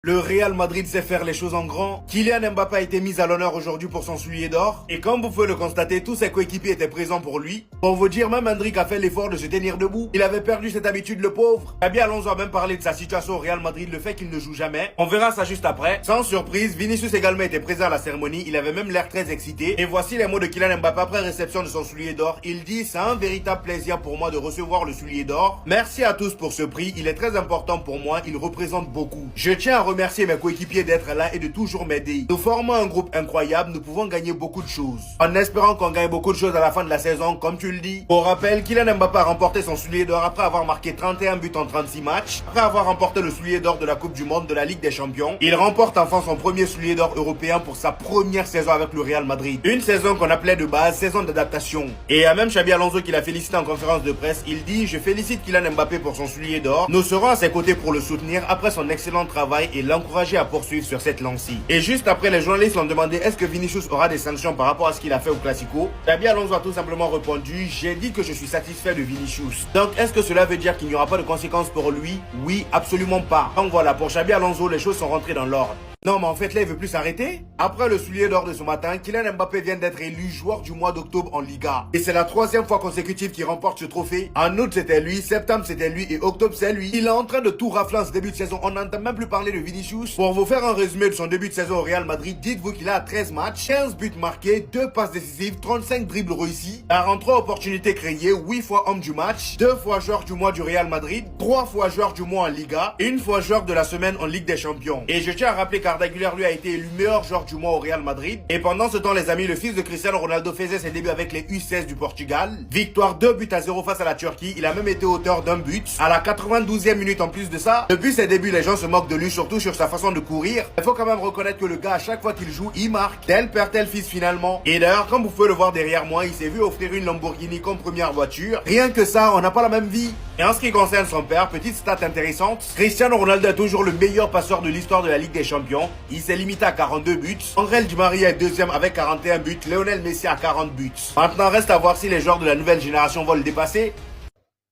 Le Real Madrid sait faire les choses en grand. Kylian Mbappé a été mis à l'honneur aujourd'hui pour son soulier d'or. Et comme vous pouvez le constater, tous ses coéquipiers étaient présents pour lui. Pour vous dire, même Endrick a fait l'effort de se tenir debout. Il avait perdu cette habitude, le pauvre. Xabi Alonso a même parlé de sa situation au Real Madrid, le fait qu'il ne joue jamais. On verra ça juste après. Sans surprise, Vinicius également était présent à la cérémonie. Il avait même l'air très excité. Et voici les mots de Kylian Mbappé après réception de son soulier d'or. Il dit: c'est un véritable plaisir pour moi de recevoir le soulier d'or. Merci à tous pour ce prix. Il est très important pour moi. Il représente beaucoup. Je tiens à remercier mes coéquipiers d'être là et de toujours m'aider. Nous formons un groupe incroyable, nous pouvons gagner beaucoup de choses. En espérant qu'on gagne beaucoup de choses à la fin de la saison, comme tu le dis. Pour rappel, Kylian Mbappé a remporté son soulier d'or après avoir marqué 31 buts en 36 matchs, après avoir remporté le soulier d'or de la Coupe du Monde de la Ligue des Champions. Il remporte enfin son premier soulier d'or européen pour sa première saison avec le Real Madrid. Une saison qu'on appelait de base saison d'adaptation. Et il y a même Xabi Alonso qui l'a félicité en conférence de presse. Il dit: je félicite Kylian Mbappé pour son soulier d'or. Nous serons à ses côtés pour le soutenir après son excellent travail et l'encourager à poursuivre sur cette lancée. Et juste après, les journalistes l'ont demandé: est-ce que Vinicius aura des sanctions par rapport à ce qu'il a fait au Classico? Xabi Alonso a tout simplement répondu: j'ai dit que je suis satisfait de Vinicius. Donc est-ce que cela veut dire qu'il n'y aura pas de conséquences pour lui? Oui, absolument pas. Donc voilà, pour Xabi Alonso, les choses sont rentrées dans l'ordre. Non, mais en fait, là, il veut plus s'arrêter. Après le soulier d'or de ce matin, Kylian Mbappé vient d'être élu joueur du mois d'octobre en Liga. Et c'est la 3e fois consécutive qu'il remporte ce trophée. En août, c'était lui, septembre, c'était lui, et octobre, c'est lui. Il est en train de tout rafler en ce début de saison. On n'entend même plus parler de Vinicius. Pour vous faire un résumé de son début de saison au Real Madrid, dites-vous qu'il a 13 matchs, 15 buts marqués, 2 passes décisives, 35 dribbles réussis, 43 opportunités créées, 8 fois homme du match, 2 fois joueur du mois du Real Madrid, 3 fois joueur du mois en Liga, 1 fois joueur de la semaine en Ligue des Champions. Et je tiens à rappeler qu'Arda Güler lui a été élu meilleur joueur du mois au Real Madrid. Et pendant ce temps, les amis, le fils de Cristiano Ronaldo faisait ses débuts avec les U16 du Portugal. Victoire 2-0 face à la Turquie. Il a même été auteur d'un but à la 92e minute en plus de ça. Depuis ses débuts, les gens se moquent de lui, surtout sur sa façon de courir. Il faut quand même reconnaître que le gars, à chaque fois qu'il joue, il marque. Tel père, tel fils finalement. Et d'ailleurs, comme vous pouvez le voir derrière moi, il s'est vu offrir une Lamborghini comme première voiture. Rien que ça, on n'a pas la même vie. Et en ce qui concerne son père, petite stat intéressante, Cristiano Ronaldo est toujours le meilleur passeur de l'histoire de la Ligue des Champions. Il s'est limité à 42 buts. André Di Maria est deuxième avec 41 buts. Lionel Messi a 40 buts. Maintenant, reste à voir si les joueurs de la nouvelle génération vont le dépasser.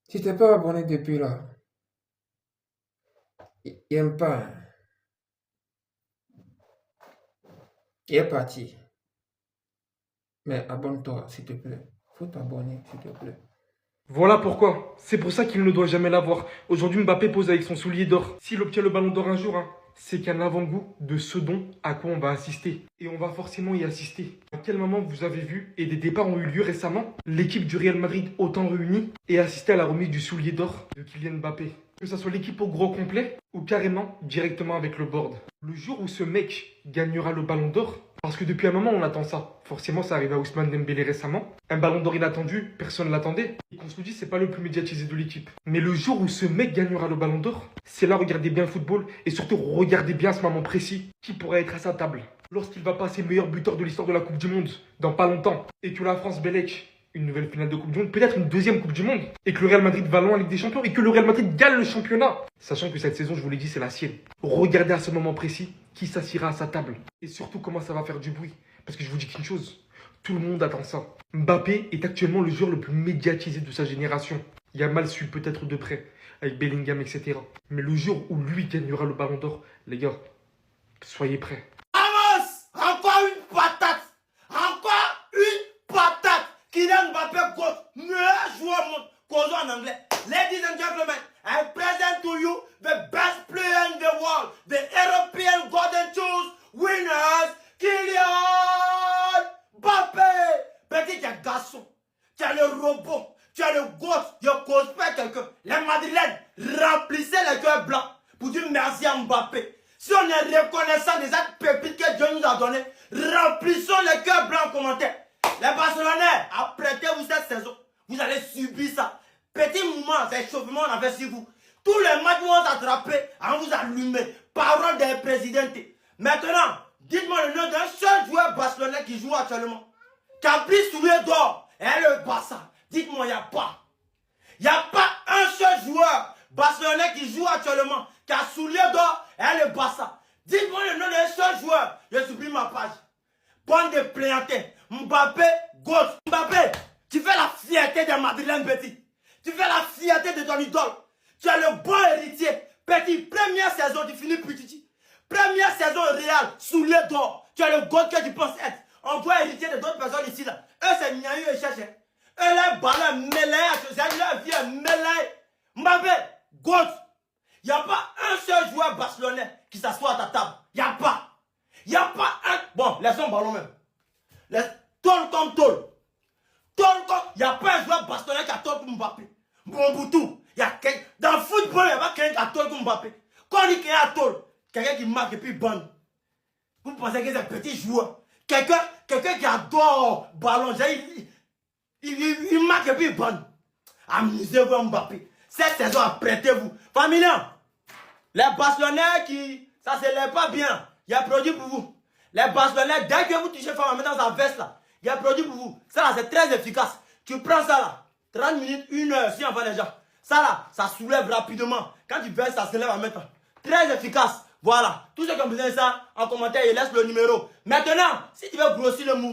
Si t'es pas abonné depuis là, il aime pas. Il est parti. Mais abonne-toi, s'il te plaît. Faut t'abonner, s'il te plaît. Voilà pourquoi. C'est pour ça qu'il ne doit jamais l'avoir. Aujourd'hui, Mbappé pose avec son soulier d'or. S'il obtient le ballon d'or un jour, c'est qu'un avant-goût de ce dont à quoi on va assister. Et on va forcément y assister. À quel moment vous avez vu, et des départs ont eu lieu récemment, l'équipe du Real Madrid autant réunie et assister à la remise du soulier d'or de Kylian Mbappé? Que ça soit l'équipe au gros complet ou carrément directement avec le board. Le jour où ce mec gagnera le ballon d'or, parce que depuis un moment on attend ça. Forcément ça arrive à Ousmane Dembélé récemment. Un ballon d'or inattendu, personne ne l'attendait. Et qu'on se le dise, c'est pas le plus médiatisé de l'équipe. Mais le jour où ce mec gagnera le ballon d'or, c'est là, regardez bien le football et surtout regardez bien ce moment précis qui pourrait être à sa table. Lorsqu'il va passer meilleur buteur de l'histoire de la Coupe du Monde dans pas longtemps et que la France bellec une nouvelle finale de Coupe du Monde, peut-être une deuxième Coupe du Monde, et que le Real Madrid va loin en Ligue des Champions, et que le Real Madrid gagne le championnat. Sachant que cette saison, je vous l'ai dit, c'est la sienne. Regardez à ce moment précis qui s'assiera à sa table. Et surtout comment ça va faire du bruit. Parce que je vous dis qu'une chose, tout le monde attend ça. Mbappé est actuellement le joueur le plus médiatisé de sa génération. Yamal suit peut-être de près, avec Bellingham, etc. Mais le jour où lui gagnera le ballon d'or, les gars, soyez prêts. Encore une patate! Encore une patate! Kylian Mbappé, meilleur joueur au monde. Causons en anglais. Ladies and gentlemen, I present to you the best player in the world, the European Golden Shoes winners, Kylian Mbappé. Petit, tu es garçon, tu es le robot, tu es le gosse, je cause pas quelqu'un. Les Madrilènes, remplissez les cœurs blancs pour dire merci à Mbappé. Si on est reconnaissant des actes pépites que Dieu nous a donnés, remplissons les cœurs blancs en commentaire. Les Barcelonais, apprêtez-vous cette saison. Vous allez subir ça. Petit mouvement, c'est échauffement on a fait sur vous. Tous les matchs vont s'attraper, on vous allumer. Parole des présidents. Maintenant, dites-moi le nom d'un seul joueur barcelonais qui joue actuellement. Qui a pris soulier d'or et le Barça. Dites-moi, il n'y a pas. Il n'y a pas un seul joueur barcelonais qui joue actuellement, qui a soulier d'or et le Barça. Dites-moi le nom d'un seul joueur. Je supprime ma page. Bande de plaignantés. Mbappé, gauche. Mbappé, tu fais la fierté des Madrilènes, petit. Tu fais la fierté de ton idole. Tu es le bon héritier. Petit, première saison, tu finis petit. Real, soulier d'or. Tu es le goût que tu penses être. On voit héritier de d'autres personnes ici là. Eux, c'est Niaïu et cherchent. Eux, les ballons mêlés, leur vie est mêlée. Mbappé, goût. Il n'y a pas un seul joueur barcelonais qui s'assoit à ta table. Il n'y a pas. Il n'y a pas un. Bon, laissons ballon même. Tol comme Tol. Tol comme. Il n'y a pas un joueur barcelonais qui a Tol comme Mbappé. Bon Boutou. Dans le football, il n'y a pas quelqu'un qui a Tol comme Mbappé. Quand on dit qu'il y a Tol, quelqu'un qui marque et puis bonne. Vous pensez que c'est un petit joueur. Quelqu'un qui adore ballon. Il marque et puis bonne. Amusez-vous Mbappé. Cette saison, apprêtez-vous. Familia, les Barcelonais qui, ça ne s'élève pas bien, il y a un produit pour vous. Les Barcelonais, dès que vous touchez femme dans sa veste là, il y a un produit pour vous. Ça là, c'est très efficace. Tu prends ça là, 30 minutes, 1 heure, si on va déjà. Ça là, ça soulève rapidement. Quand tu verses, ça se lève en même temps. Très efficace. Voilà. Tous ceux qui ont besoin de ça, en commentaire, ils laissent le numéro. Maintenant, si tu veux grossir le mouvement,